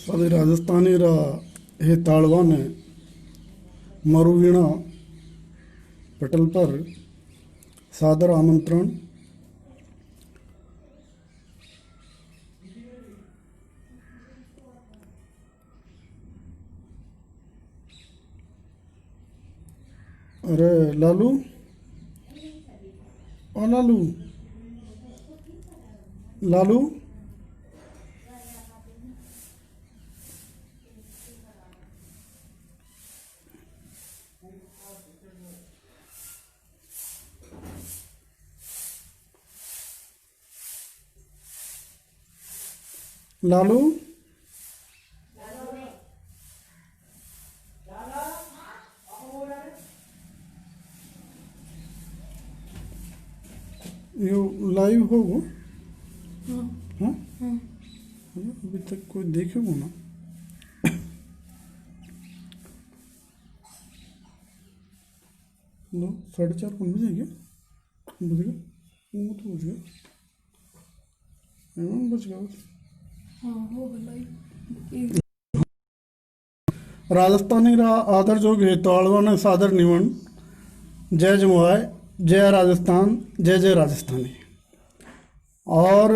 साधे राजस्थानी रा हे ताड़वा ने मरुवीणा पटल पर सादर आमंत्रण। अरे लालू, ओ लालू, लालू, लालू, यो लाइव होगो। हाँ, अभी तक कोई देखेगो ना। लो 4:30 कौन बजे क्या बज गया? वो तो बज गया, बज गया। राजस्थानी रा आदर जोग है ताड़वा ने सादर निमन। जय जमुआय, जय राजस्थान, जय जय राजस्थानी। और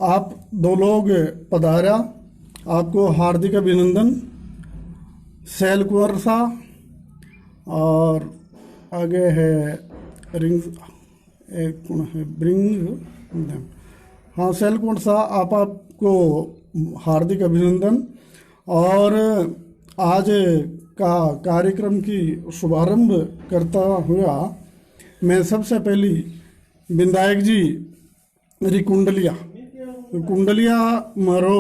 आप दो लोग पधारा, आपको हार्दिक अभिनंदन। शैल कुंवर सा और आगे है रिंग, एक कौन है ब्रिंग, हाँ शैल कुंवर सा, आपको हार्दिक अभिनंदन। और आज का कार्यक्रम की शुभारंभ करता हुआ मैं सबसे पहली विधायक जी री कुंडलिया मारो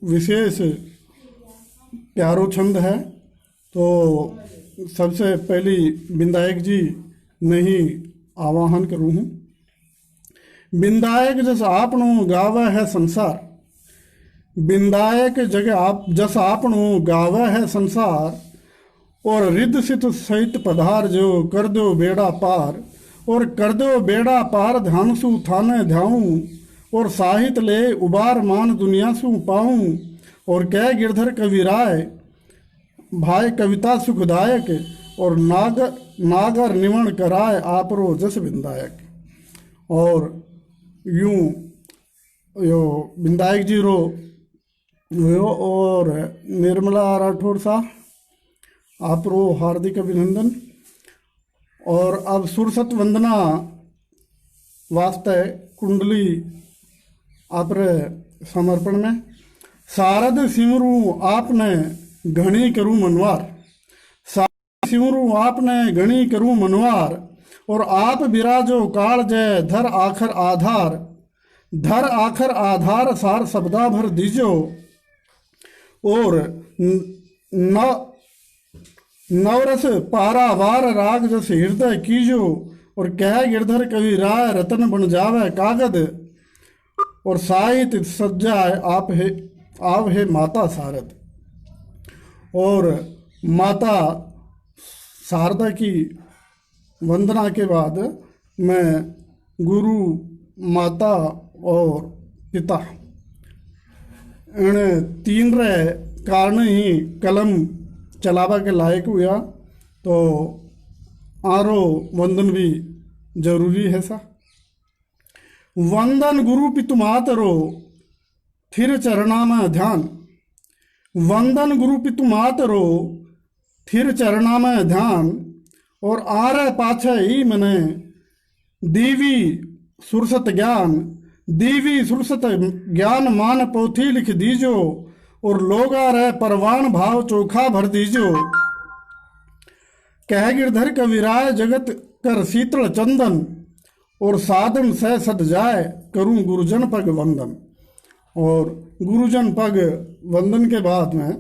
विशेष प्यारो छंद है, तो सबसे पहली विधायक जी में ही आवाहन करूँ हूँ। विधायक जस आपनो गावा है संसार, विधायक जगह आप जस आपनो गावा है संसार, और रिद्ध सित सहित पधार जो कर दो बेड़ा पार, और कर दो बेड़ा पार ध्यान सु थाने ध्याऊं, और साहित्य ले उबार मान दुनिया सु पाऊं, और कह गिरधर कवि राय भाई कविता सुखदायक, और नागर निमण कराए आपरो जस विधायक। और यूं यो विधायक जी रो यो और निर्मला राठौर साहब आपरो हार्दिक अभिनंदन। और अब सुरसत वंदना वास्ते कुंडली आपरे समर्पण में। शारद सिमरू आपने घणी करूं मनवार, शारद सिमरू आपने घणी करूं मनवार, और आप विराजो काल जय धर आखर आधार, धर आखर आधार सार शब्दा भर दीजो, और नवरस पारावार राग जस हृदय कीजो, और कह गिरधर कवि राय रतन बन जावे कागद, और साहित्य सज्जाए आप है माता शारद। और माता शारदा की वंदना के बाद मैं गुरु, माता और पिता इन तीन रे कारण ही कलम चलावा के लायक हुआ, तो आरो वंदन भी जरूरी है सा। वंदन गुरु पितु मातरो थिर चरणा में ध्यान, वंदन गुरु पितु मातरो थिर चरणा में ध्यान, और आरे पाछे ही मने दीवी सुरसत ज्ञान, दीवी सुरसत ज्ञान मान पोथी लिख दीजो, और लोगा रे परवान भाव चोखा भर दीजो, कह गिरधर कविराय जगत कर शीतल चंदन, और साधन सह सद जाए करूं गुरुजन पग वंदन। और गुरुजन पग वंदन के बाद में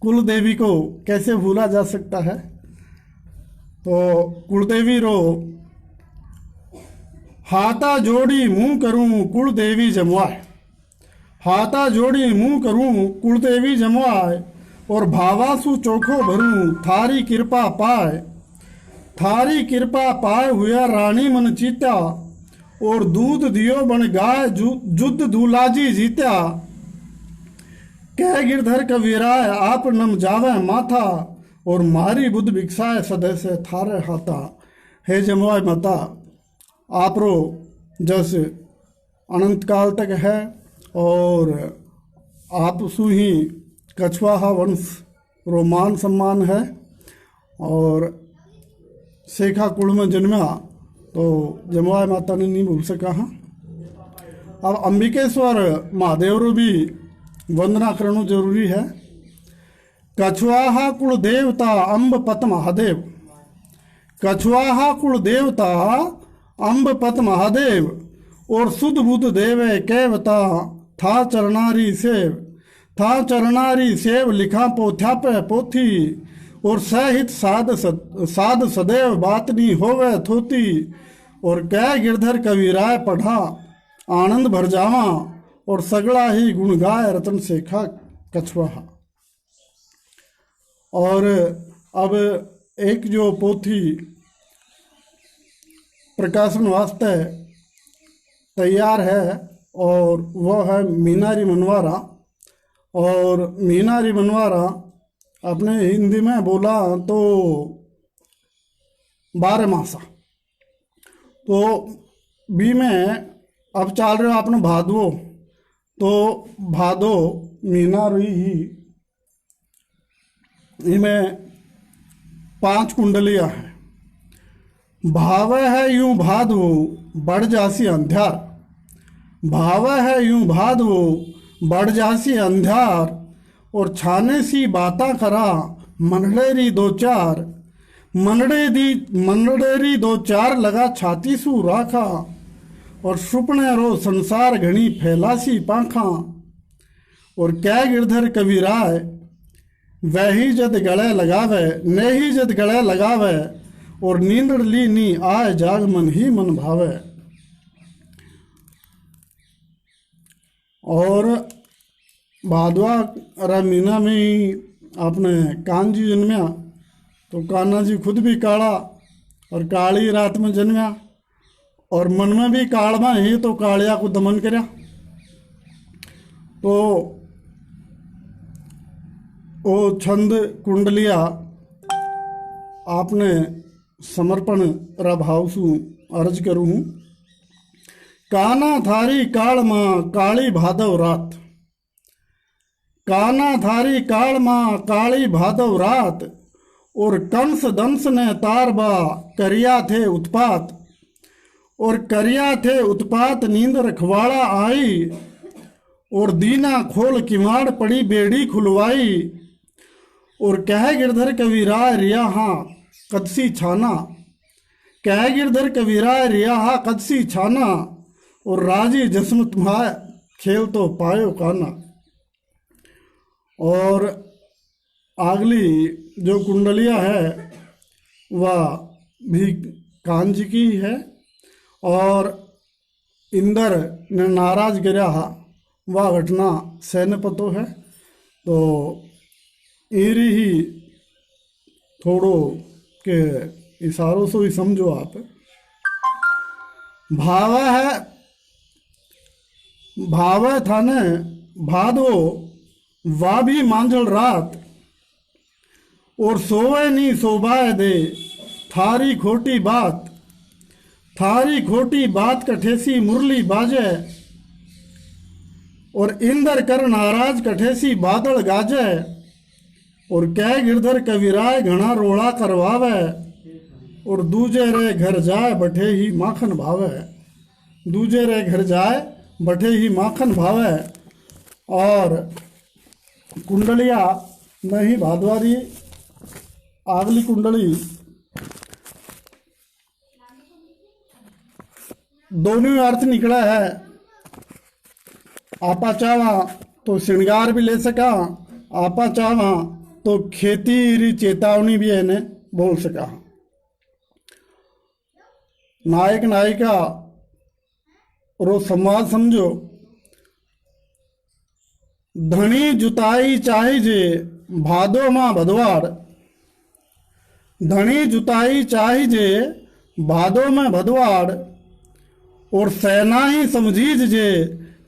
कुल देवी को कैसे भूला जा सकता है, तो कुलदेवी रो हाथा जोड़ी मुंह करूं कुल देवी जमुआए, हाथा जोड़ी मुंह करूं कुल देवी जमुआए, और भावासु चोखो भरूं थारी कृपा पाए, थारी कृपा पाए हुआ रानी मन चीता, और दूध दियो बन गाय जुद्ध दूलाजी जीत्या, कह गिरधर कबीराय आप नम जावे माथा, और मारी बुद्ध भिक्षाए सदै से थारे हाथा। हे जमुआय माता, आप रो जस अनंत काल तक है, और आप सु ही कछवाहा वंश रो मान सम्मान है, और शेखा कुल में जन्मा तो जमुआय माता ने नहीं भूल सका। हाँ, अब अंबिकेश्वर महादेव रो भी वंदना करना जरूरी है। कछवाहा कुल देवता अम्ब पत महादेव, कछवाहा कुल देवता अम्ब पत महादेव, और सुध बुध देवे केवता था चरणारी सेव, था चरणारी सेव लिखा पोथ्या पे पोथी, और सहित साध सदैव बातनी होवे थोती, और कै गिरधर कविराय पढ़ा आनंद भर जावा, और सगड़ा ही गुण गाय रतन शेखा कछवाहा। और अब एक जो पोथी प्रकाशन वास्ते तैयार है, और वह है मीनारी मनवारा। और मीनारी मनवारा अपने हिंदी में बोला तो 12 मासा। तो बी में अब चल रहे हो अपने भादवो, तो भादो मीनारी ही इनमें 5 कुंडलियाँ हैं। भाव है यूं भादवो बढ़ जासी अंध्यार, भाव है यूं भादवो बढ़ जासी अंध्यार, और छाने सी बाता करा मनड़ेरी दो चार, मनड़ेरी दो चार लगा छाती सू राखा, और सुपने रो संसार घनी फैलासी पाखा, और क्या गिरधर कविराय वही जद गले लगावे, नेही जद गले लगावे, और नींद ली नी आए जाग मन ही मन भावे। और भादवा रा महीना में ही आपने कान जी जन्म्या, तो कान्हा जी खुद भी काला और काली रात में जन्म्या, और मन में भी कालमा ही तो कालिया को दमन करया। तो वो छंद कुंडलिया आपने समर्पण रा भाव सु अर्ज करूँ हूँ। काना थारी काल माँ काली भादव रात, काना थारी काल माँ काली भादव रात, और कंस दंस ने तारबा करिया थे उत्पात, और करिया थे उत्पात नींद रखवाड़ा आई, और दीना खोल किमाड़ पड़ी बेड़ी खुलवाई, और कह गिरधर कविराय रिया हाँ कदसी छाना, कह गिरधर कविराय रिया हाँ कदसी छाना, और राजी जस्म तुम्हारा खेल तो पायो काना। और अगली जो कुंडलिया है वह भी कान जी की है, और इंद्र ने नाराज गिरा वह घटना सैन्यपतो है। तो इरी ही थोड़ो के इशारों से ही समझो आप। भाव थाने भादो वा भी मांझल रात, और सोवे नी शोभाए दे थारी खोटी बात, थारी खोटी बात कठेसी मुरली बाजे, और इंद्र कर नाराज कठेसी बादल गाजे, और कै गिरधर कविराय घना रोड़ा करवावे, और दूजे रे घर जाए बठे ही माखन भावे, दूजे रे घर जाए बठे ही माखन भावे। और कुंडलिया नहीं भादवारी अगली कुंडली दोनों अर्थ निकला है। आपा चावा तो श्रृंगार भी ले सका, आपा चावा तो खेती री चेतावनी भी है बोल सका। नायक नायिका रो संवाद समझो। धनी जुताई चाही जे भादो माँ भदवाड़, धनी जुताई चाही जे भादो में भदवाड़, और सेना ही समझीज जे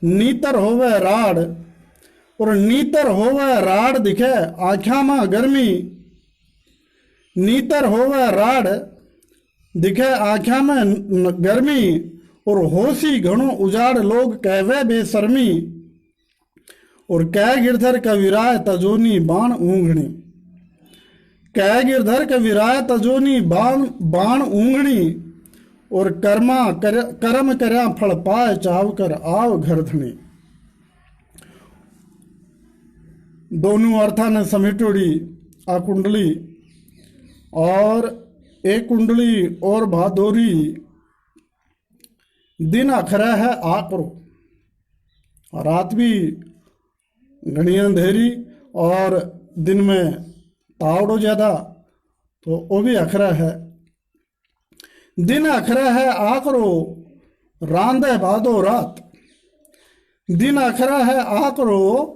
नीतर होवे राड़, और नीतर होवे राड़ दिखे आँख्या में गर्मी, नीतर होवे राड़ दिखे आँख्या में गर्मी, और होशी घणो उजाड़ लोग कहवे बेशर्मी, और कह गिरधर कविराय तजोनी बाण ऊंघणी, कह गिरधर कविराय तजोनी बाण ऊंघणी, और कर्म करया फल पाए चाव कर आव घर धनी। दोनों अर्था ने समेटोड़ी आ कुंडली, और एक कुंडली और भादोरी, दिन अखरा है आ करो, रात भी घनी अंधेरी और दिन में तावड़ो ज्यादा, तो वो भी अखरा है। दिन अखरा है आ करो रांदे भादो रात, दिन अखरा है आ करो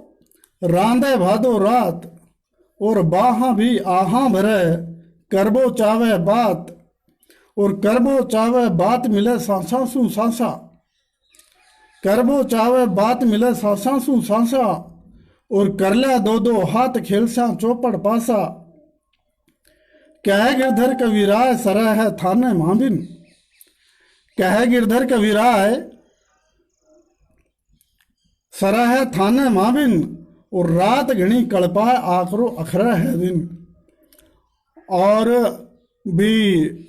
रांदे भादो रात, और बाहा भी आहा भरे करबो चावे बात, और करबो चावे बात मिले सांसा सू सांसा, करबो चावे बात मिले सांसा सू सांसा, और कर लिया दो दो हाथ खेलसा चौपड़ पासा, कह गिरधर कविराय सरह है थाने माबिन, कह गिरधर कविराय सरह है थाने माबिन, और रात घनी कड़पाए आकरो अखरा है दिन। और भी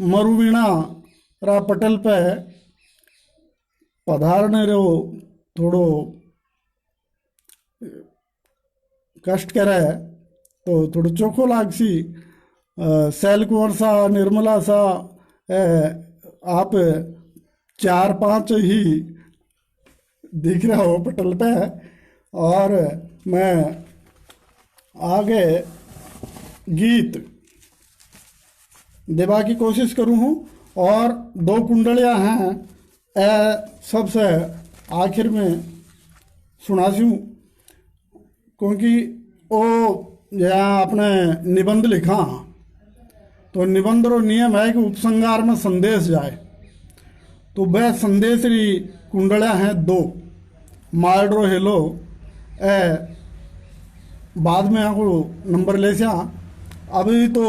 मरुवीणा रा पटल पे पधारने रो थोड़ो कष्ट करे तो थोड़ो चोखो लागसी, सैल कुंवर सा निर्मला सा आप 4-5 ही दिख रहा हो पटल पे, और मैं आगे गीत देवा की कोशिश करूँ हूँ। और 2 कुंडलियाँ हैं, सबसे आखिर में सुनासी हूँ, क्योंकि वो यहाँ अपने निबंध लिखा, तो निबंध रो नियम है कि उपसंगार में संदेश जाए, तो वह संदेश री कुंडलियाँ हैं 2, मार्डरो हेलो बाद में आपको नंबर ले से। अभी तो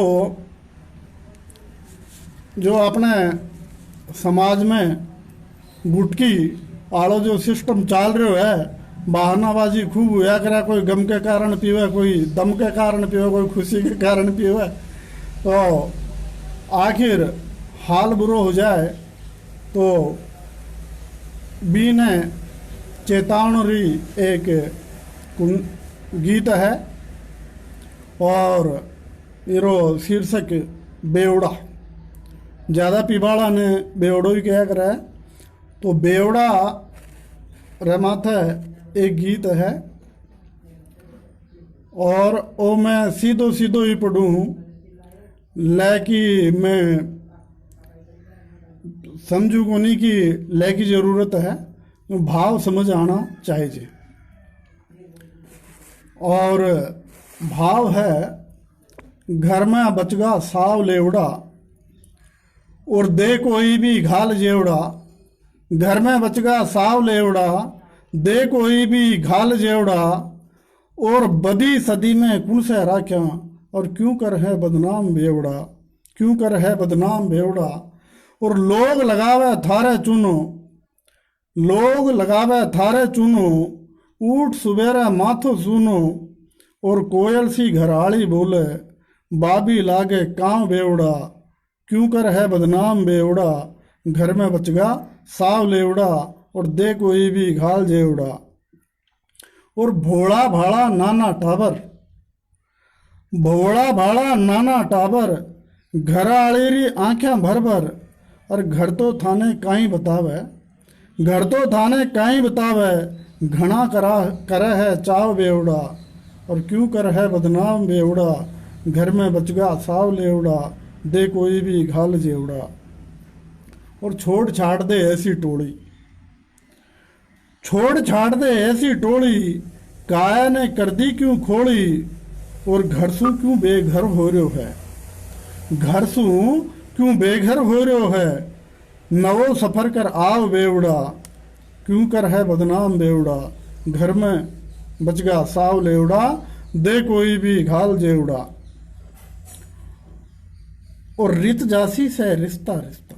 जो अपने समाज में गुटकी आलो जो सिस्टम चाल रहे है, बहानाबाजी खूब हुआ करे, कोई गम के कारण पीवे, कोई दम के कारण पीवे, कोई खुशी के कारण पीवे, तो आखिर हाल बुरो हो जाए तो बी ने चेतावनी एक गीत है, और इरो शीर्षक बेवड़ा, ज़्यादा पिबाड़ा ने बेवड़ो ही कहा करे, तो बेवड़ा रे माथे एक गीत है, और वो मैं सीधो सीधो ही पढ़ूँ, लेकि मैं समझू को नहीं कि ले की ज़रूरत है, तो भाव समझ आना चाहिए। और भाव है, घर में बचगा साव लेवड़ा, और दे कोई भी घाल जेवड़ा, घर में बचगा साव लेवड़ा, दे कोई भी घाल जेवड़ा, और बदी सदी में कुण से राख्या, और क्यों कर है बदनाम बेवड़ा, क्यों कर है बदनाम बेवड़ा, और लोग लगावे थारे चुनो, लोग लगावे थारे चुनो, ऊठ सुबेरा माथो सुनो, और कोयल सी घराली बोले, बाबी लागे कांव बेवड़ा, क्यों कर है बदनाम बेवड़ा, घर में बचगा साव लेवड़ा, और दे कोई भी घाल जेवड़ा। और भोला भाड़ा नाना टाबर, भोला भाड़ा नाना टाबर, घर आड़ेरी आँखें भर भर, और घर तो थाने काई बतावे, घर तो थाने काई बतावे, घना करा करे है चाव बेवड़ा, और क्यों कर है बदनाम बेवड़ा, घर में बचगा साव लेवड़ा, दे कोई भी घाल जेवड़ा। और छोड़ छाड़ दे ऐसी टोली, छोड़ छाड़ दे ऐसी टोली, काया ने कर दी क्यों खोली, और घर सू क्यों बेघर हो रहो है, घर सू क्यों बेघर हो रहो है, नवो सफर कर आव बेवड़ा, क्यों कर है बदनाम बेवड़ा, घर में बचगा साव लेवड़ा, दे कोई भी घाल जेवड़ा। और रित जासी से रिश्ता रिश्ता,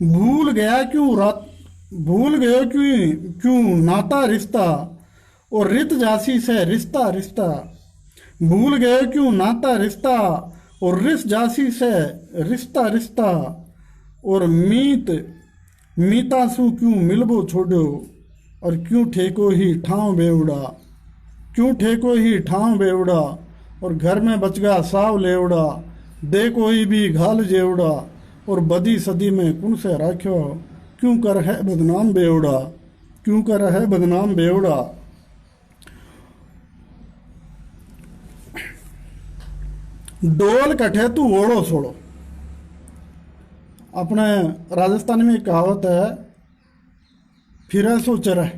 भूल गया क्यों रात, भूल गयो क्यों क्यों नाता रिश्ता। और रित जासी से रिश्ता रिश्ता, भूल गए क्यों नाता रिश्ता। और रिस जासी से रिश्ता रिश्ता, और मीत मीता सु क्यों मिलबो छोड़ो। और क्यों ठेको ही ठाव बेवड़ा, क्यों ठेको ही ठाव बेवड़ा। और घर में बचगा साव लेवड़ा, दे कोई भी घाल जेवड़ा। और बदी सदी में कुण से राख्यो, क्यों कर है बदनाम बेवड़ा, क्यों कर है बदनाम बेवड़ा। डोल कठे तू ओढ़ो सोड़ो। अपने राजस्थान में एक कहावत है, फिरे सो चरे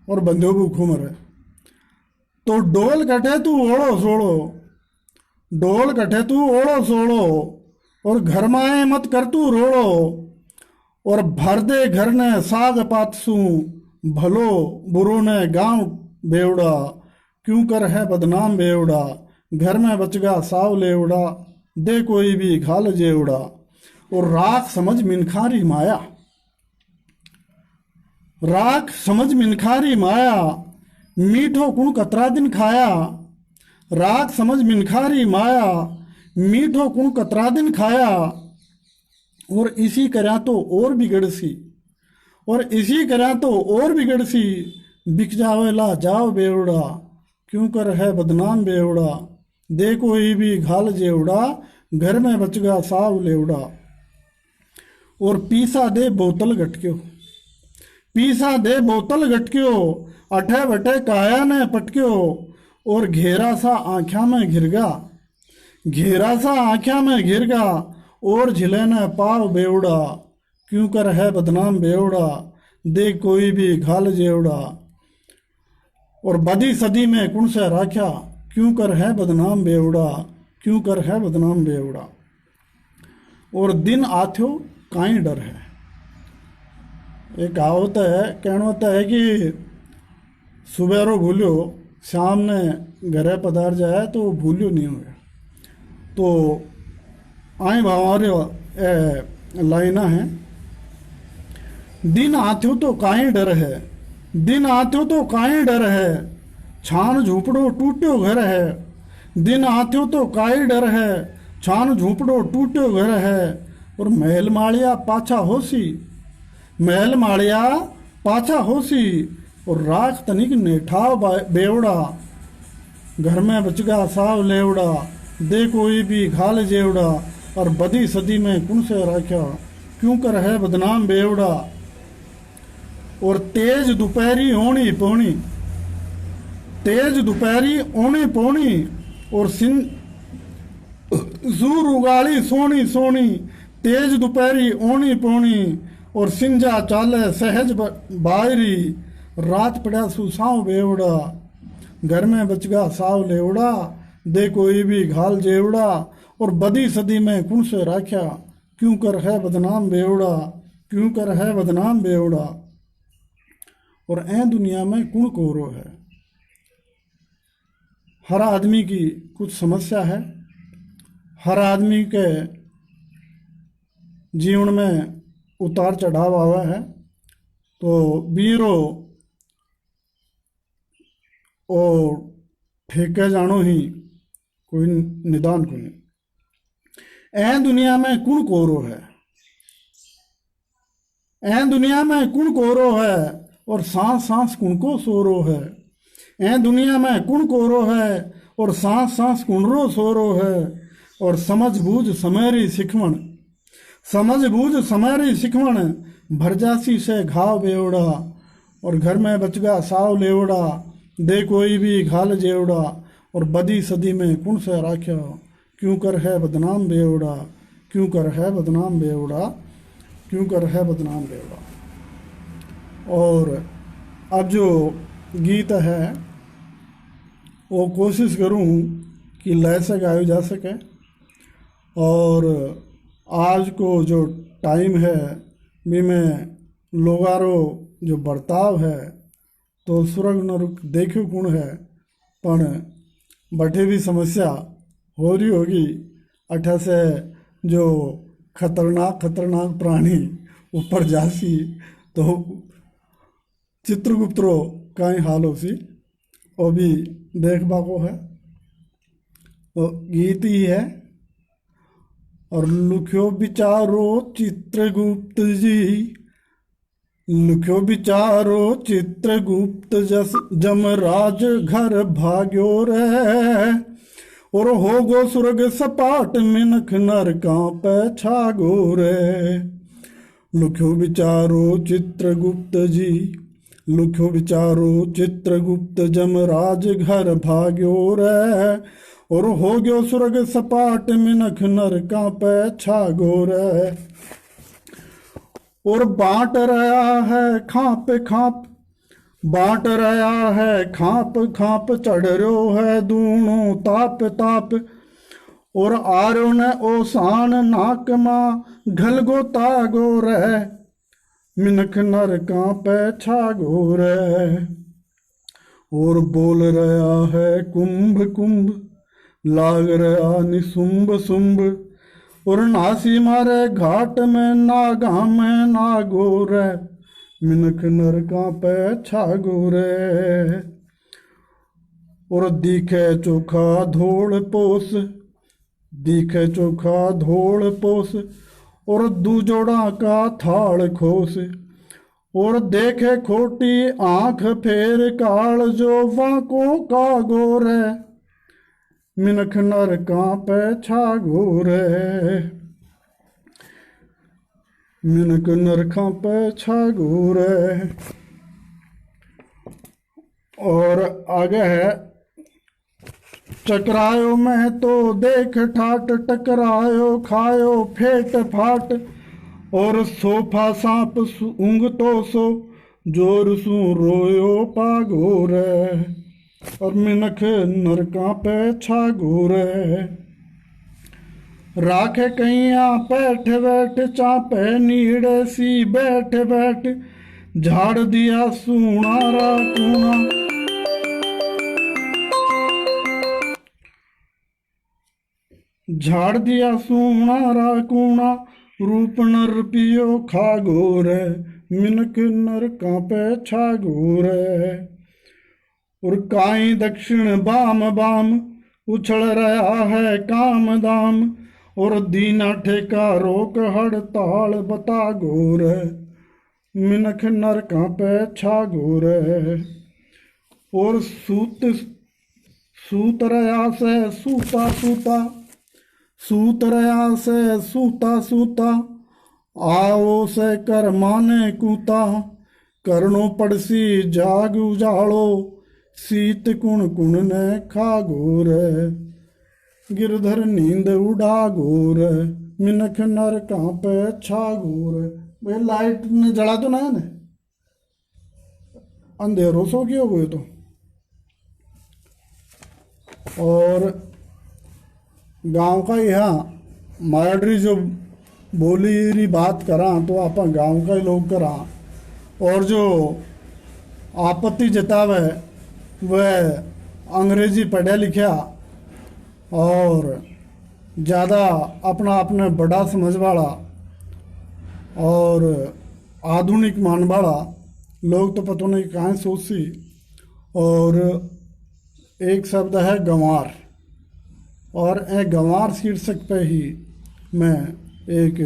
और बंदो भूखो मरे। तो डोल कठे तू ओढ़ो सोड़ो, डोल कठे तू ओढ़ो सोड़ो। और घर माए मत कर तू रोड़ो। और भर दे घर ने साग पात सू, भलो बुरो ने गांव बेवड़ा। क्यों कर है बदनाम बेवड़ा, घर में बचगा साव लेवड़ा। दे कोई भी घाल जेवड़ा। और राख समझ मिनखारी माया, राख समझ मिनखारी माया। मीठो कुण कतरा दिन खाया, राख समझ मिनखारी माया। मीठो कुण कतरा दिन खाया। और इसी करा तो और बिगड़सी, और इसी करा तो और बिगड़सी। बिक जावेला जाओ बेवड़ा, क्यों कर है बदनाम बेवड़ा। दे कोई भी घाल जेवड़ा, घर में बचगा साव लेवड़ा। और पीसा दे बोतल गटक्यो, पीसा दे बोतल गटक्यो। अठे बटे काया ने पटक्यो। और घेरा सा आँख्या में घिरगा, घेरा सा आँख्या में घिरगा। और झिले ने पाव बेवड़ा, क्यों कर है बदनाम बेवड़ा। दे कोई भी घाल जेवड़ा। और बदी सदी में कुण से राख्या, क्यों कर है बदनाम बेवड़ा, क्यों कर है बदनाम बेवड़ा। और दिन आथ्यो काई डर है। एक कहावत है, कहना होता है कि सुबेरो भूलियो, शाम ने घरे पधार जाए तो भूलियो नहीं हुआ। तो आई भावारे लाइना है, दिन आथ्यो तो काई डर है, दिन आथ्यो तो काई डर है। छान झूपड़ो टूट्यो घर है, दिन आथ्यो तो काई डर है। छान झूपड़ो टूट्यो घर है। और महल माड़िया पाछा होसी, महल माड़िया पाछा होसी। और राख तनिक नेठाव बेवड़ा, घर में बचगा साव लेवड़ा। दे कोई भी घाल जेवड़ा। और बदी सदी में कुण से राख्या, क्यों कर है बदनाम बेवड़ा। और तेज दोपहरी होनी पौनी, तेज दोपहरी ओनी पौनी। और सिंह जूर उगाड़ी सोनी सोनी, तेज दोपहरी ओनी पौनी। और सिंजा चाले सहज बायरी, रात पड़ा सुसाव बेवड़ा। घर में बचगा साव लेवड़ा, दे कोई भी घाल जेवड़ा। और बदी सदी में कुण से राख्या, क्यों कर है बदनाम बेवड़ा, क्यों कर है बदनाम बेवड़ा। और ऐ दुनिया में कुण कोरो है। हर आदमी की कुछ समस्या है, हर आदमी के जीवन में उतार चढ़ाव आवा है। तो बीरो और ठेके जानो ही कोई निदान को नहीं। ऐ दुनिया में कुण कोरो है, ऐ दुनिया में कुण कोरो है। और सांस सांस कुण को सोरो है। ऐ दुनिया में कुण कोरो है, और सांस सांस कुणरो सोरो है। और समझ बूझ समेरी सिखवण, समझ बूझ समेरी सिखवण। भरजासी से घाव बेवड़ा। और घर में बचगा साव लेवड़ा, दे कोई भी घाल जेवड़ा। और बदी सदी में कुण से राख्या, क्यों कर है बदनाम बेवड़ा, क्यों कर है बदनाम बेवड़ा, क्यों कर है बदनाम बेवड़ा। और अब जो गीत है वो कोशिश करूं कि लय से गाया जा सके। और आज को जो टाइम है भी में लोगारो जो बर्ताव है तो स्वर्ग नरक देखो कौन है, पण बटे भी समस्या हो रही होगी। अठा से जो खतरनाक खतरनाक प्राणी ऊपर जासी तो चित्रगुप्त रो काई हाल होसी वो भी देखबा को है। तो गीत ही है, और लुख्यो विचारो चित्रगुप्त जी, लुख्यो विचारो चित्रगुप्त जस जमराज घर भाग्यो रे, और होगो स्वर्ग सपाट मिनख नर कांपे छागो रे। लुख्यो विचारो चित्रगुप्त जी, लुख्यो विचारो चित्रगुप्त जमराज घर भाग्यो रे, और हो गयो स्वर्ग सपाट मिनख नर कांपे छागो रे। और बांट रहा है खाप खाप, बांट रहा है खाप खाप, चढ़ रो है दूनो ताप ताप, और आरो ने ओसान नाक मां घलगो तागो रे, मिनख नर कांपे छागो रे। और बोल रहा है कुंभ कुंभ, लाग रहा निसुंभ सुंभ, और नासी मारे घाट में नागा में नागो रे, मिनख नर कांपे छागो रे। और दिखे चोखा धोल पोस, दिखे चोखा धोल पोस, और दूजोड़ा का थाल खोस, और देखे खोटी आंख फेर काल जो वाको कागो रे, मिनख नर कांपे छागो रे, मिनख नर कांपे छागो रे। और आगे है, चकरायो में तो देख ठाट, टकरायो खायो फेट फाट, और सोफा सांप ऊँग तो सो, जोर सू रोयो पागो रे, और मिनख नर कांपे छागो रे। राखे कैया पैठ बैठ, चापे नीड़े सी बैठ बैठ, झाड़ दिया सूना राकूना, झाड़ दिया सूना राकूना, रूप नर पियो खागो रे, मिनख नर कांपे छागो रे। और काई दक्षिण बाम बाम, उछल रहा है काम दाम, और दीना ठेका रोक हड़ताल बतागो रे, मिनख नर कांपे छागो रे। और सूत रया से सूता सूता, सूत रया से सूता सूता, आओ से कर माने कूता, करनो पड़सी जाग उजाड़ो, सीत कुण कुण ने खागो रे, गिरधर नींद उड़ागो रे, मिनख नर कांपे छागो रे। भाई लाइट ने जला तो ना है ने, अंधेरों सो क्यों हुए तो। और गांव का यहाँ मारडी जो बोली री बात करा तो आप गांव का ही लोग करा, और जो आपत्ति जतावे वह अंग्रेजी पढ़ा लिखा और ज़्यादा अपना अपने बड़ा समझ वाला और आधुनिक मान वाला लोग तो पता नहीं कहाँ सोची। और एक शब्द है गंवार, और ए गंवार शीर्षक पे ही मैं एक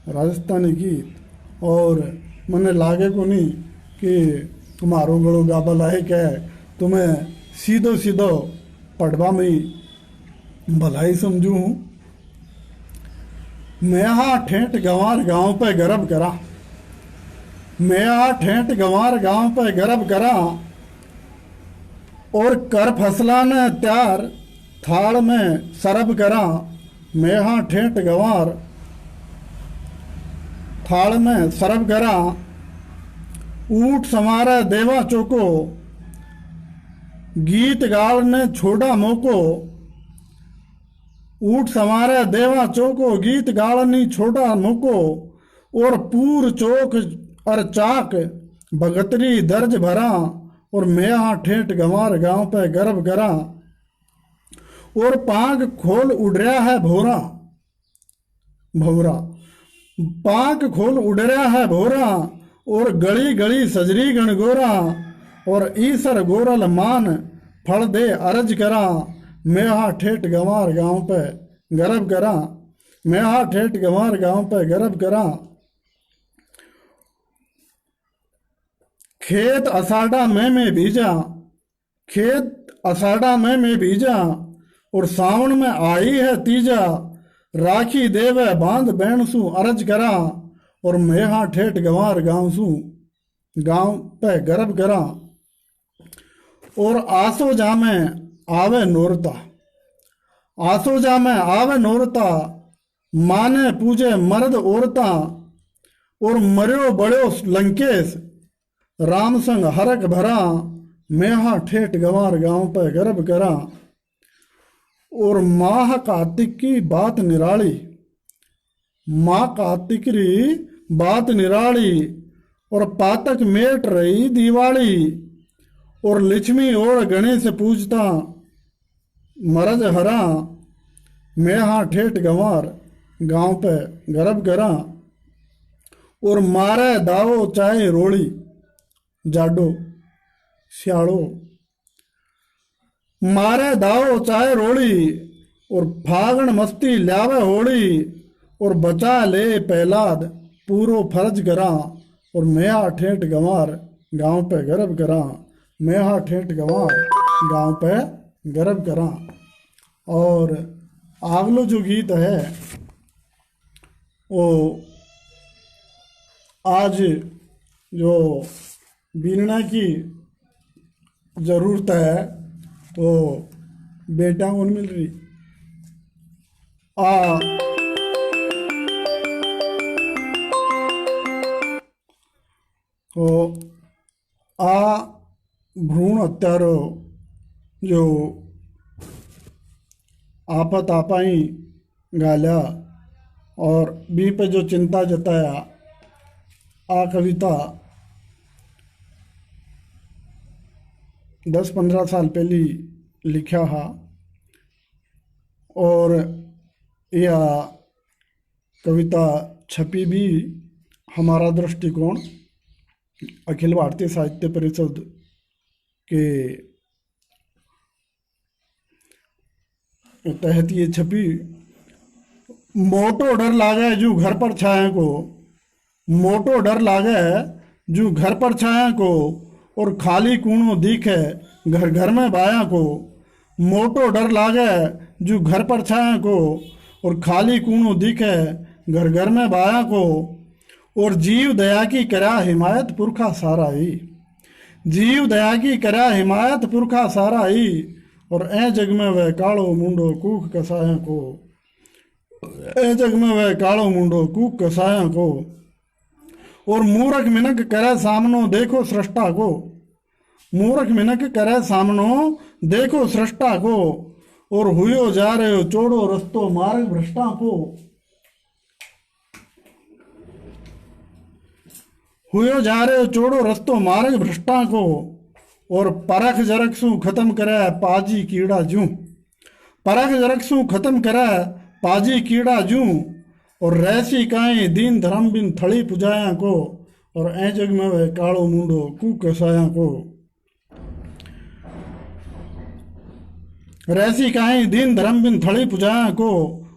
राजस्थानी गीत, और मैंने लागे को नहीं कि तुम्हारो गड़ो गाबा लायक है, तुम्हें सीधो सीधो पढ़वा में भलाई समझू हूँ। मैं हाँ ठेठ गंवार गांव पे गर्व करा, मैं हाँ ठेठ गंवार गांव पे गर्व करा, और कर फसला ने त्यार थाल में सरब करा। मैं हाँ ठेठ गंवार थाल में सरब करा, ऊट समारा देवा चोको, गीत गाल ने छोड़ा मोको, ऊट समारे देवा चौको, गीत गालनी छोड़ा मोको, और पूर चौक और चाक भगतरी दर्ज भरा, और मैं हाँ ठेठ गंवार गांव पे गर्भ करा। और पांख खोल उड़ रहा है भोरा, भोरा पांख खोल उड़ रहा है भोरा। और गली गली सजरी गणगोरा। और ईसर गोरल मान फल दे अरज करा। मैं हाँ ठेठ गंवार गांव पे गर्भ करा। मैं हाँ ठेठ गंवार गांव पे गर्भ करा। खेत असाढ़ा में भीजा, खेत असाढ़ा में भीजा। और सावन में आई है तीजा। राखी देवे बांध बैण सू अरज करा। और मैं हाँ ठेठ गंवार गांव सू गांव पे गर्भ करा। और आसो जा में आवे नोरता, आसो जा में आवे नोरता। माने पूजे मर्द औरता। और मर्यो बड़ो लंकेश राम संग हरक भरा। मैं हाँ ठेठ गंवार गांव पे गर्भ करा। और माह कार्तिक की बात निराली, माँ कार्तिक री बात निराली। और पातक मेट रही दिवाली। और लक्ष्मी और गणेश पूजता मरज हरा। मैं हाँ ठेठ गंवार गांव पे गर्भ करा। और मारे दावो चाहे रोड़ी, जाडो सियाड़ो मारे दावो चाहे रोड़ी। और फागण मस्ती ल्यावे होड़ी। और बचा ले पहलाद पूरो फर्ज करा। और मैं हाँ ठेठ गंवार गांव पे गर्भ करा। मैं हाँ ठेठ गंवार गांव पे गर्भ करा। और आगलो जो गीत है वो आज जो बीनना की ज़रूरत है वो बेटा को मिल रही। तो भ्रूण हत्यारो जो आपत आपाई गाल्या और बी पे जो चिंता जताया कविता 10-15 साल पहले लिखा हा। और यह कविता छपी भी हमारा दृष्टिकोण अखिल भारतीय साहित्य परिषद के तहत ये छपी। मोटो डर लागे जो घर पर छाया को, मोटो डर लागे जो घर पर छाया को। और खाली कूणो दिखे घर घर में बाया को। मोटो डर लागे जो घर पर छाया को। और खाली कूणो दिखे घर घर में बाया को। और जीव दया की करा हिमायत पुरखा सारा ही, जीव दया की करा हिमायत पुरखा सारा ही। और ए जग में वह कालो मुंडो कूक कसाया को, ए जग में वह कालो मुंडो कूक कसाया को। और मूर्ख मिनक करे सामनो देखो सृष्टा को, मूर्ख मिनक करे सामनो देखो सृष्टा को। और हुयो जा रहे हो चोड़ो रस्तो मार्ग भ्रष्टा को, हुयो जा रहे हो चोड़ो रस्तो मार्ग भ्रष्टा को। और परख जरक सू खत्म करे पाजी कीड़ा जू, परख जरक सू खत्म करे पाजी कीड़ा जू। और रैसी काएं दीन धर्म बिन थड़ी पुजाया को। और ऐ जग में वह कालो मुंडो कूक कसाया को, रैसी काएं दीन धर्म बिन थड़ी पुजाया को।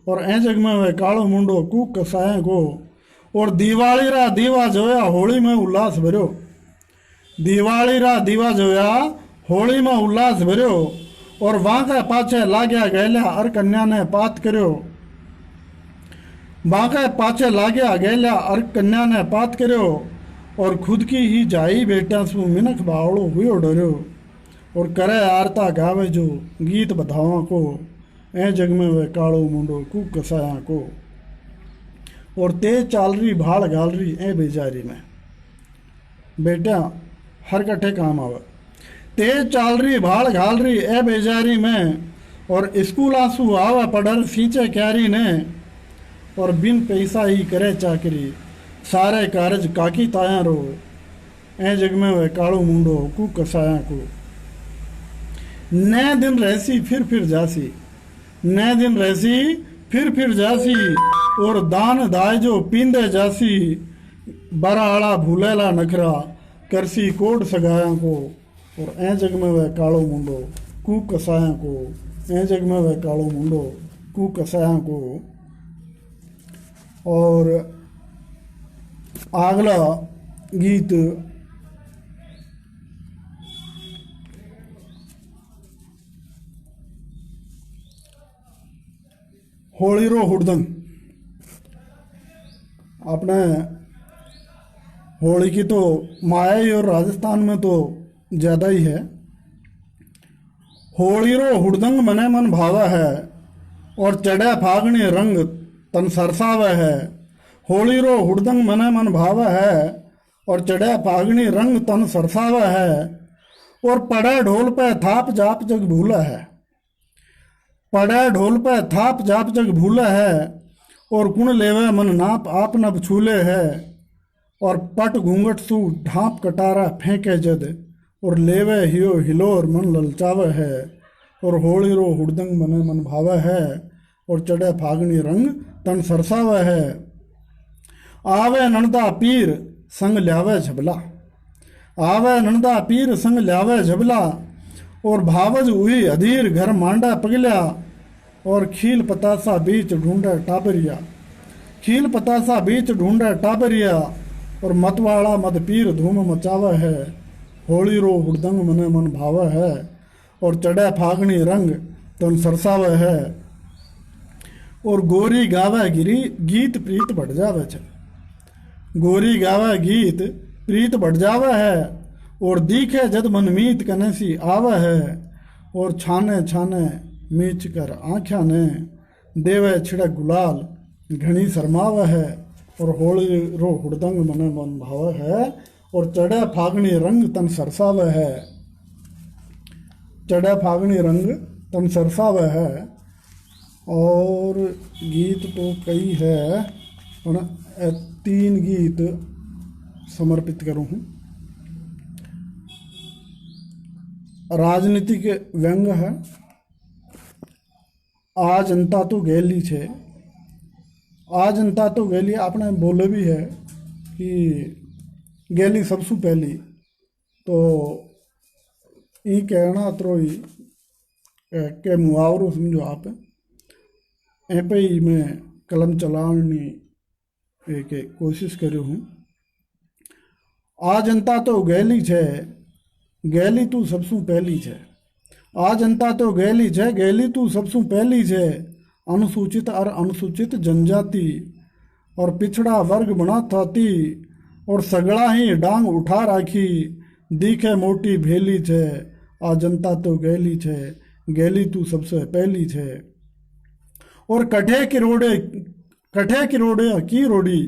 और ऐ जग में वह कालो मुंडो कूक कसाया को। और दिवाली रा दीवा जोया होली में उल्लास भरो, दिवाली रा दीवा जोया होली में उल्लास भरो। और वांका पाछे लाग्या गैल्या अर कन्या ने पात करो, बांका पाछे लाग्या गैल्या अर कन्या ने पात करो। और खुद की ही जाई बेटा सु मिनख बावड़ो हुयो डरो। और करे आरता गावे जो गीत बधावा को। ऐ जग में वह कालो मुंडो कूक कसाया को। और तेज चाल रही भाड़ गाल रही ए बेजारी में, बेटा हर कट्ठे काम आवे। तेज चाल रही भाड़ घाल रही ए बेजारी में। और स्कूल आंसू आवा पढ़र सींचे क्यारी ने। और बिन पैसा ही करे चाकरी सारे कारज काकी ताया रो। ऐ जग में वह कालो मुंडो कू कसाया को। नए दिन रहसी फिर जासी, नए दिन रहसी फिर जासी, और दान दाय जो पींदे जासी, बराड़ा भूलेला नखरा करसी कोड सगाया को। और ऐ जग में वह कालो मुंडो कू कसाया को, ऐ जग में वह कालो मुंडो कू कसाया को। और अगला गीत होली रो हुड़दंग। अपने होली की तो माया ही और राजस्थान में तो ज़्यादा ही है। होली रो हुड़दंग मने मन भावा है, और चढ़े फागणी रंग तन सरसावा है। होली रो हुड़दंग मने मन भावा है, और चढ़े फागणी रंग तन सरसावा है। और पड़े ढोल पे थाप जाप जग भूला है, पड़े ढोल पे थाप जाप जग भूला है। और कुण लेवे मन नाप आप नब छूले है, और पट घूंघट सू ढांप कटारा फेंके जद। और लेवे हियो हिलोर मन ललचावे है, और होली रो हुड़दंग मने मन भावे है, और चढ़े फागणी रंग तन सरसावे है। आवे नंदा पीर संग ल्यावे झबला, आवे नंदा पीर संग ल्यावे झबला। और भावज हुई अधीर घर मांडा पगल्या, और खील पतासा बीच ढूंढे टाबरिया, खील पतासा बीच ढूंढे टाबरिया। और मतवाड़ा मद पीर धूम मचावा है, होली रो हुड़दंग मने मन भावा है, और चढ़े फागणी रंग तन सरसावे है। और गोरी गावे गिरी गीत प्रीत बढ़ जावे छे, गोरी गावे गीत प्रीत बढ़ जावे है। और दीखे जद मन मीत कनेसी आवे है, और छाने छाने मीच कर आँख्या ने देवे छिड़क गुलाल घनी शर्मावे है। और होली रो हुड़दंग मने मन भावे है, और चढ़े फागणी रंग तन सरसावे है, चढ़े फागणी रंग तन सरसावे है। और गीत तो कई है, और 3 गीत समर्पित करूँ हूँ। राजनीतिक व्यंग है। आ जनता तो गेली छे, आ जनता तो गेली। आपने बोले भी है कि गेली सबसे पहली, तो ये कहना तो ही के मुहावरो समझो आप। ए पे ही मैं कलम चलाने के कोशिश करूँ हूँ। आ जनता तो गेली छे, गेली तू सबसू पहली छे। आ जनता तो गेली छे, गेली तू सबसू पहली छे। अनुसूचित और अनुसूचित जनजाति और पिछड़ा वर्ग बना थाती, और सगड़ा ही डांग उठा राखी, दिखे मोटी भेली छे। आ जनता तो गेली छे, गेली तू सबसे पहली छे। और कठे की रोड़े की रोड़ी,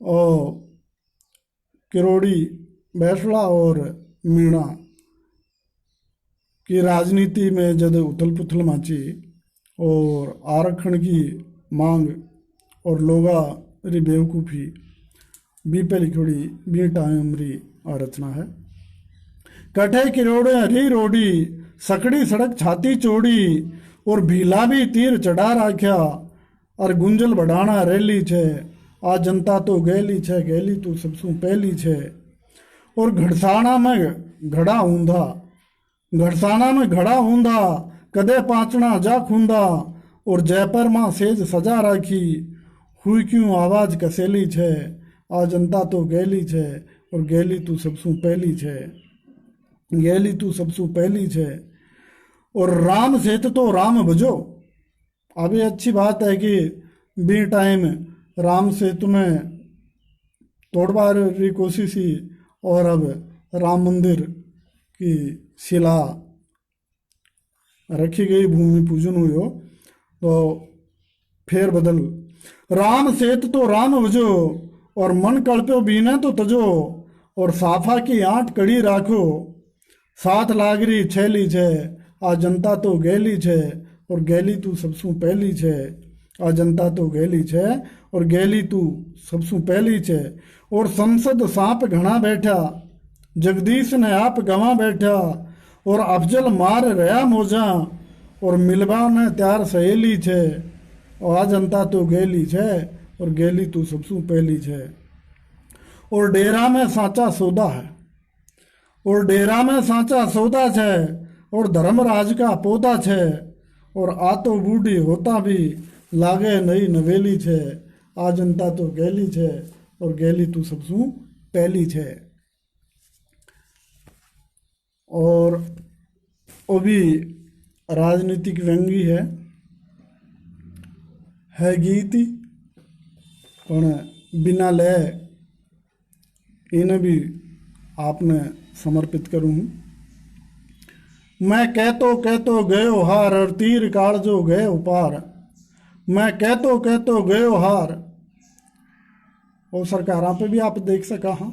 ओ किरोड़ी बैसला और मीणा की राजनीति में जब उथल पुथल मची, और आरक्षण की मांग और लोगा री बेवकूफ़ी बी पे लिखोड़ी बी टाइम री रचना है। कठे की रोड़े री रोड़ी, सकड़ी सड़क छाती चौड़ी, और भीला भी तीर चढ़ा राख्या, और गुंजल बढ़ाना रैली छे। आ जनता तो गेली छे, गेली तू सबसू पहली छे। और घड़साना में घड़ा ऊंधा, घड़साना में घड़ा ऊंधा, कदे पांचना जा खूंदा। और जयपर माँ सेज सजा राखी, हुई क्यों आवाज कसेली छे। आ जनता तो गेली छे, और गेली तू सबसू पहली छे, गेली तू सबसू पहली छे। और राम सेत तो राम भजो। अभी अच्छी बात है कि बी टाइम राम सेतु में तोड़वा की कोशिश ही, और अब राम मंदिर की शिला रखी गई, भूमि पूजन हुई, तो फेर बदल। राम सेत तो राम भजो, और मन कल्प्यो बीने तो तजो। और साफा की आंट कड़ी राखो, साथ लागरी छेली छे। आ जनता तो गेली छे, और गेली तू सबसू पहली छे। आ जनता तो गेली छे और गेली तू सबसू पहली छे। और संसद सांप घना बैठा, जगदीश ने आप गवा बैठा, और अफजल मार रहा मोजा, और मिलवा ने त्यार सहेली छे। और आ जनता तो गेली छे और गेली तू सबसू पहली छे। और डेरा में साचा सौदा है, और डेरा में साचा सौदा छे, और धर्मराज का पौधा छे। और आ तो बूढ़ी होता भी लागे नई नवेली छे। आ जनता तो गेली छे और गेली तू सबसू पहली छे। और वो भी राजनीतिक व्यंगी है गीत पण बिना ले इन्हें भी आपने समर्पित करूँ। मैं कहतो गयो हार, और तीर कालजो गयो पार। मैं कहतो गयो हार। और सरकारों पे भी आप देख सका हाँ।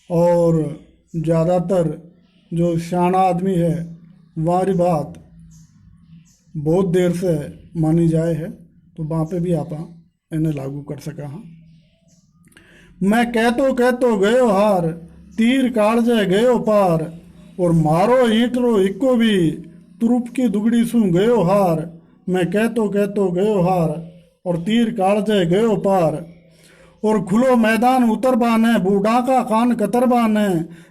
और ज़्यादातर जो सियाना आदमी है वारी बात बहुत देर से मानी जाए है, तो वहाँ पे भी आप इन्हें लागू कर सका हाँ। मैं कहतो गयो हार, तीर कालजे गयो पार। और मारो ईंटरो इको भी, तुरुप की दुगड़ी सू गयो हार। मैं कहतो गयो हार, और तीर कालजे गयो पार। और खुलो मैदान उतरबाने, बूढ़ा का कान कतरबाने,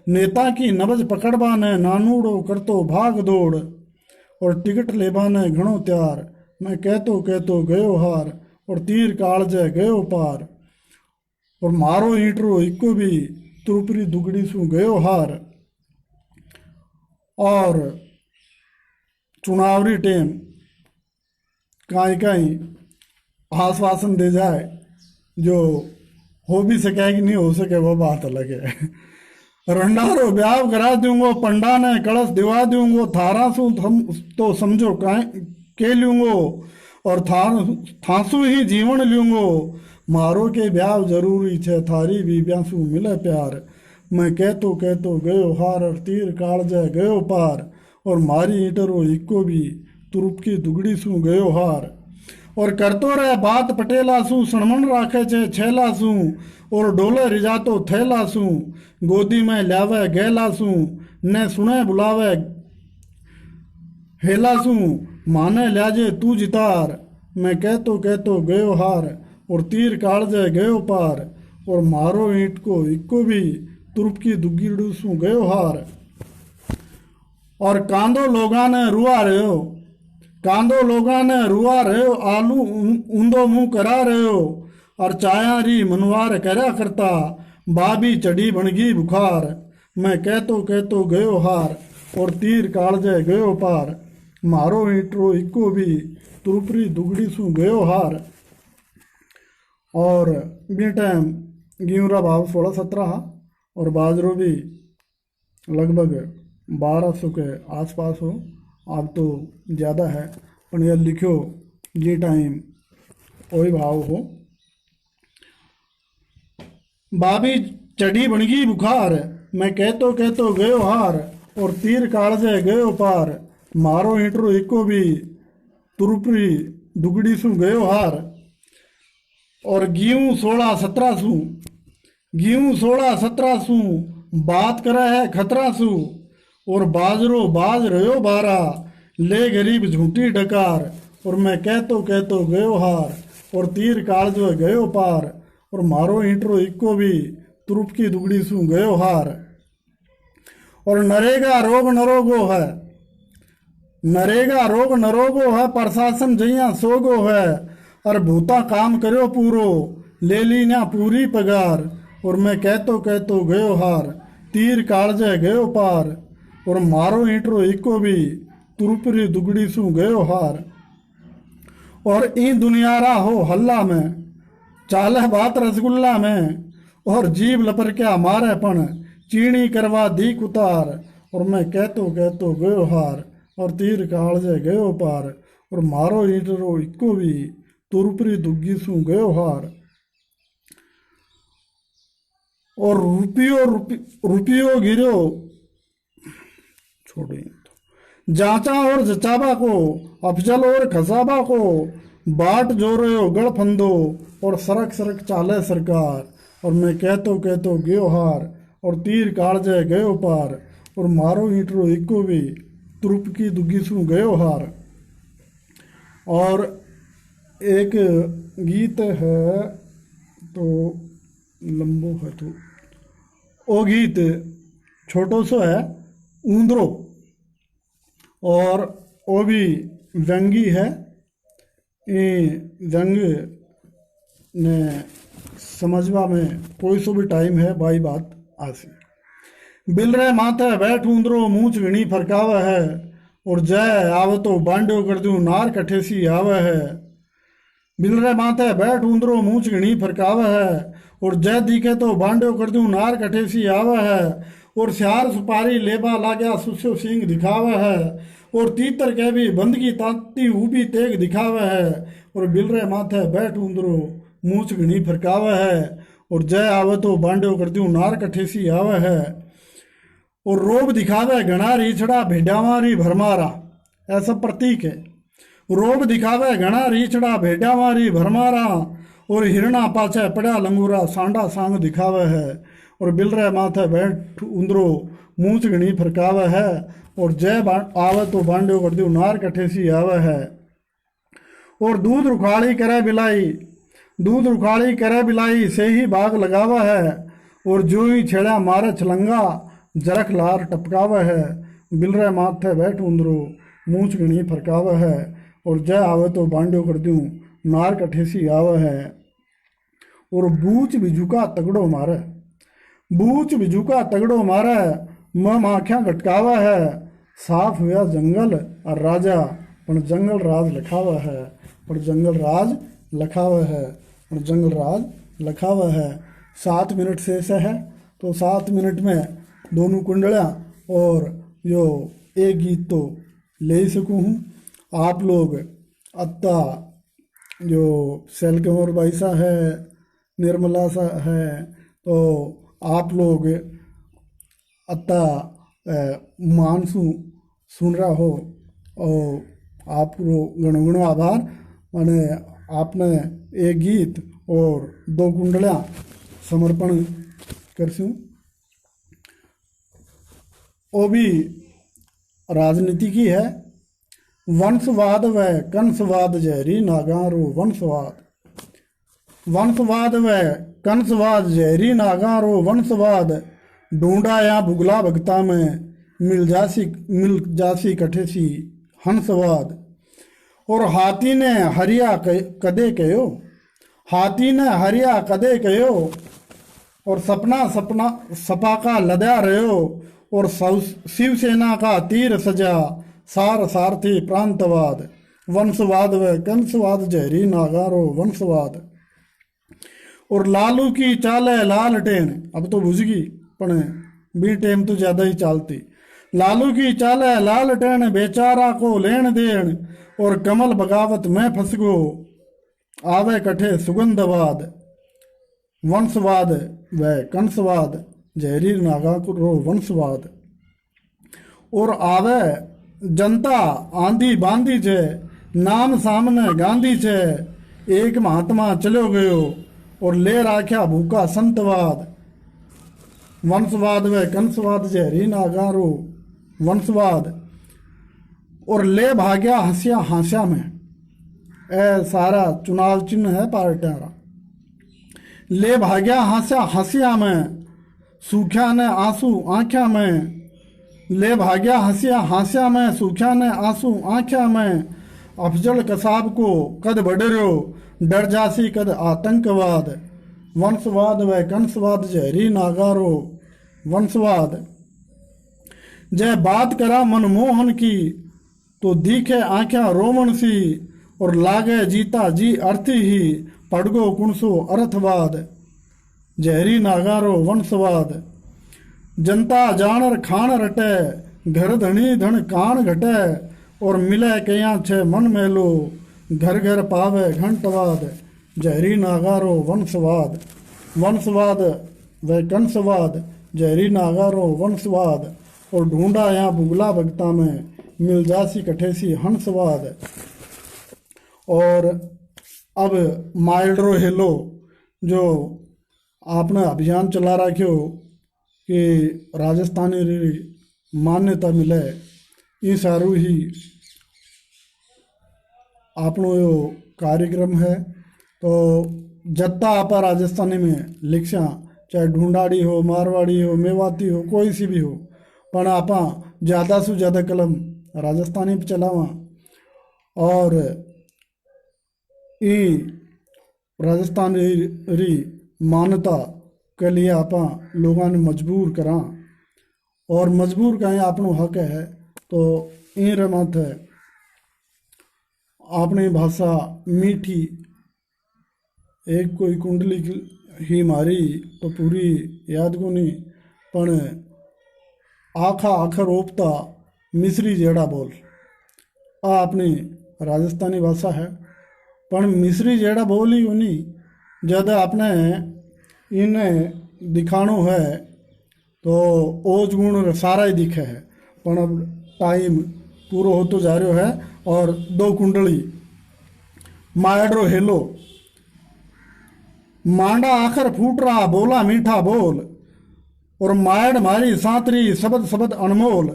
नेता की नब्ज पकड़बाने, नानूड़ो करतो भाग दौड़। और टिकट लेबाने घणो त्यार। मैं कहतो गयो हार, और तीर कालजे गयो पार। और मारो ईंटरो इको भी, तुरुपरी दुगड़ी सू गयो हार। और चुनावरी टेम कहीं आश्वासन दे जाए, जो हो भी सके कि नहीं हो सके वो बात अलग है। रंडारो ब्याह करा दूंगो, पंडा ने कलश दिवा दूंगो, थारा सू तो समझो के लूंगो, और थासू ही जीवन लूंगो। मारो के ब्याह जरूरी छे, थारी भी ब्यासू मिले प्यार। मैं कहतो गयो हार, और तीर कालजे गयो पार। और मारी ईंटरो इको भी, तुरुप की दुगड़ी सू गयो हार। और करतो रहे बात पटेला सू, सणमन राखे छे छेला सू। और डोले रिजातो थैला सू, गोदी में ल्यावे गैला सू। ने सुने बुलावे हेला सू, माने ल्याजे तू जितार। मैं कहतो गयो हार, और तीर कालजे गयो पार। और मारो ईंट को इको भी, तुरुप की दुगीड़ू सू गयो हार। और कांदो लोगा ने रुआ रहे हो, कांदो लोगा ने रुआ रहे हो, आलू ऊंदो मुंह करा रहे हो। और चाया री मनवार करया करता, बाबी चढ़ी बनगी बुखार। मैं कहतो गयो हार, और तीर कालजे गयो पार। मारो ईंटरो इको भी, तुरुपरी दुगड़ी सू गयो हार। और बी टाइम गेहूँ रा भाव 16-17 और बाजरो भी लगभग 1200 के आसपास हो। अब तो ज़्यादा है, पर यह लिखो ये टाइम वही भाव हो। बाबी चढ़ी बनगी बुखार, मैं कहतो गयो हार। और तीर कालजे गयो पार। मारो ईंटरो इको भी, तुरुपरी दुगड़ी सू गयो हार। और गेहूँ 16-17 सू, गेहूँ 16-17 सू, बात करे है खतरा सू। और बाजरो बाज रहो बारा, ले गरीब झूठी डकार। और मैं कहतो गयो हार, और तीर कालजो गयो पार। और मारो ईंटरो इको भी, तुरुप की दुगड़ी सू गयो हार। और नरेगा रोग नरोगो है, नरेगा रोग नरोगो है, प्रशासन जइया सोगो है। और भूता काम करो पूरो, ले ली ना पूरी पगार। और मैं कहतो गयो हार, तीर कालजे गयो पार। और मारो ईंटरो इको भी, तुरुपरी दुगड़ी सू गयो हार। और ई दुनियारा हो हल्ला में, चाले बात रसगुल्ला में। और जीव लपरक्या मारे पण, चीनी करवा दी कुतार। और मैं कहतो गयो हार, और तीर कालजे गयो पार। और मारो ईंटरो इको भी, तुरुपरी दुग्गी सू गयो हार। और रुपियो गिरो छोड़े, जांचा और जचाबा को, अफजल और खसाबा को। बाट जोरो गढ़ फंदो और सरक सरक चाले सरकार। और मैं कहतो कहतो गयो हार और तीर कालजे गयो पार। और मारो ईटरो इको भी तुरुप की दुगी सू गयो हार। और एक गीत है तो लंबो है तो वो गीत छोटो सो है ऊंदरो और वो भी व्यंगी है। ये व्यंग ने समझवा में कोई सो भी टाइम है बाई बात आसी। बिल रे माथे बैठ ऊंदरो मूछ घणी फरकावे है। और जय आवे तो बांड्यो कर दूं नार कठेसी आवे है। बिल रे माथे बैठ ऊंदरो मूछ घणी फरकावे है। और जय दिखे तो बांड्यो कर दूं नार कठेसी आवे है। और स्यार सुपारी लेबा लाग्या सुस्यो सिंह दिखावे है। और तीतर के भी बंदगी ताती ऊबी तेग दिखावे है। और बिल रे माथे बैठ ऊंदरो मूछ घणी फरकावे है। और जय आवे तो बांड्यो कर दूं नार कठेसी आवे है। और रोब दिखावे घना रीछड़ा भेडावारी भरमारा, ऐसा प्रतीक है। रोब दिखावे घना रीछड़ा भेडावारी भरमारा। और हिरणा पाछे पड़ा लंगूरा सांडा सांग दिखावे है। और बिल रे माथे बैठ ऊंदरो मूछ घणी फरकावे है। और जय आवे तो बांड्यो कर दूं नार कठेसी आवे है। और दूध रुखाड़ी करे बिलाई, दूध रुखाड़ी करे बिलाई से ही बाग लगावा है। और जो ही छेड़ा मारे छलंगा जरख लार टपकावा है। बिल रे माथे बैठ ऊंदरो मूछ घणी फरकावा है। और जय आवे तो बांड्यो कर दूं नार कठेसी आवे है। और बूच बिजुका तगड़ो मारे, बूच बिजुका तगड़ो मारे मम आँखें घटकावा है। साफ हुआ जंगल और राजा पर जंगल राज लखावा है। और जंगल राज लखावा है। और जंगल राज लखावा है। 7 मिनट शेष है तो 7 मिनट में दोनों कुंडलियाँ और यो एक गीत तो ले ही सकूँ हूँ। आप लोग अत्ता जो सेल कंवर भाई सा है, निर्मला सा है, तो आप लोग अत्ता मानसू सुन रहा हो और आपको गुणगुण आभार। मैंने आपने एक गीत और 2 कुंडलियाँ समर्पण करसूँ। वो भी राजनीति की है। वंशवाद व कंसवाद जहरी नागारो वंशवाद, वंशवाद व कंसवाद जहरी नागारो वंशवाद। ढूंढा या भुगला भगता में मिल जासी कठेसी हंसवाद। और हाथी ने हरिया कदे कयो, हाथी ने हरिया कदे कयो। और सपना सपना सपाका लद्या रहो। और शिवसेना का तीर सजा सार सारथी प्रांतवाद। वंशवाद व कंसवाद जहरी नागारो वंशवाद। और लालू की चाले लाल टेन, अब तो बुझगी पण बी टेम तो ज़्यादा ही चालती। लालू की चाले लाल टेन बेचारा को लेन देन। और कमल बगावत में फंस गो आवे कठे सुगंधवाद। वंशवाद व कंसवाद जहरी नागारो वंशवाद। और आवे जनता आंधी बांधी छे नाम सामने गांधी छे। एक महात्मा चलो गयो और ले राख्या भूखा संतवाद। वंशवाद व कंसवाद जहरी नागारो वंशवाद। और ले भाग्या हंसिया हास्या में, ए सारा चुनाव चिन्ह है पार्टियां। ले भाग्या हंसिया हंसिया में सूख्या ने आंसू आँख्या में। ले भाग्या हंसिया हास्या में सूख्या ने आंसू आँख्या में। अफजल कसाब को कद बडरो डर जासी कद आतंकवाद। वंशवाद व कंसवाद जहरी नागारो वंशवाद। जय बात करा मनमोहन की तो दिखे आँख्या रोमन सी। और लागे जीता जी अर्थी ही पड़गो कुणसो अर्थवाद। जहरी नागारो वंशवाद। जनता जानर खान रटे घर धनी धन कान घटे। और मिले कया छे मन मेलो घर घर पावे घंटवाद। जहरी नागारो वंशवाद। वंशवाद व कंसवाद जहरी नागारो वंशवाद। और ढूंढा यहाँ बुगला भगता में मिल जासी कठेसी हंसवाद। और अब माइल्ड्रो हेलो जो आपने अभियान चला रखो कि राजस्थानी री मान्यता मिले, ये सारू ही आपनो यो कार्यक्रम है। तो जत्ता आप राजस्थानी में लिखसा, चाहे ढूंढाड़ी हो, मारवाड़ी हो, मेवाती हो, कोई सी भी हो, पर आप ज़्यादा से ज़्यादा कलम राजस्थानी पे चलावा और ई राजस्थानी री मान्यता के लिए आप लोगों ने मजबूर करा, और मजबूर कहें आपनो हक है। तो इन रमत है अपनी भाषा मीठी, एक कोई कुंडली ही मारी तो पूरी याद को नहीं, पण आखा आखर ओपता मिश्री जेड़ा बोल, आ अपनी राजस्थानी भाषा है। पण मिश्री जेड़ा बोल ही उन्हीं जब आपने इन्हें दिखानो है तो ओज गुण सारा ही दिखे है। पण अब टाइम पूरा होतो जा रहा है और दो कुंडली मायड्रो हेलो। मांडा आखर फूट रहा बोला मीठा बोल, और मायड़ मारी सांतरी शब्द शब्द अनमोल,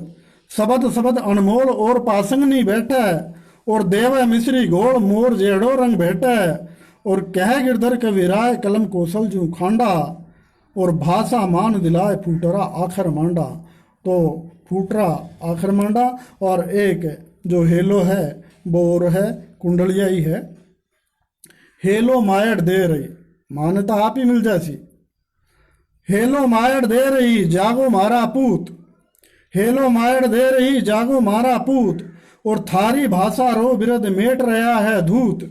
शब्द शब्द अनमोल और पासंगनी बैठे, और देव मिश्री घोल मोर जेड़ो रंग बैठे, और कह गिरधर कविराय कलम कौशल जू खांडा, और भाषा मान दिलाए फूटरा आखर मांडा। तो फूटरा आखर मांडा, और एक जो हेलो है वो और है कुंडलिया ही है। हेलो मायड़ दे रही, मान्यता आप ही मिल जासी। हेलो मायड़ दे रही जागो मारा पूत, हेलो मायड़ दे रही जागो मारा पूत, और थारी भाषा रो बिरद मेट रहा है धूत,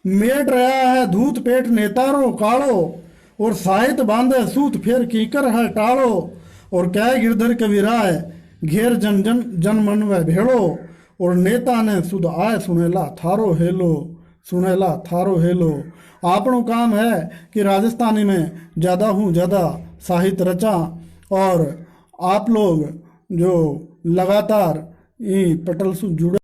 मेट रहा है धूत पेट नेतारो कालो, और साहित्य बांधे सूत फिर कीकर है टालो, और कह गिरधर कविराय घेर जन जन जन मन व भेड़ो, और नेता ने सुध आय सुनेला थारो हेलो, सुनेला थारो हेलो। आपनो काम है कि राजस्थानी में ज़्यादा हूँ ज़्यादा साहित्य रचा, और आप लोग जो लगातार ई पटल से जुड़े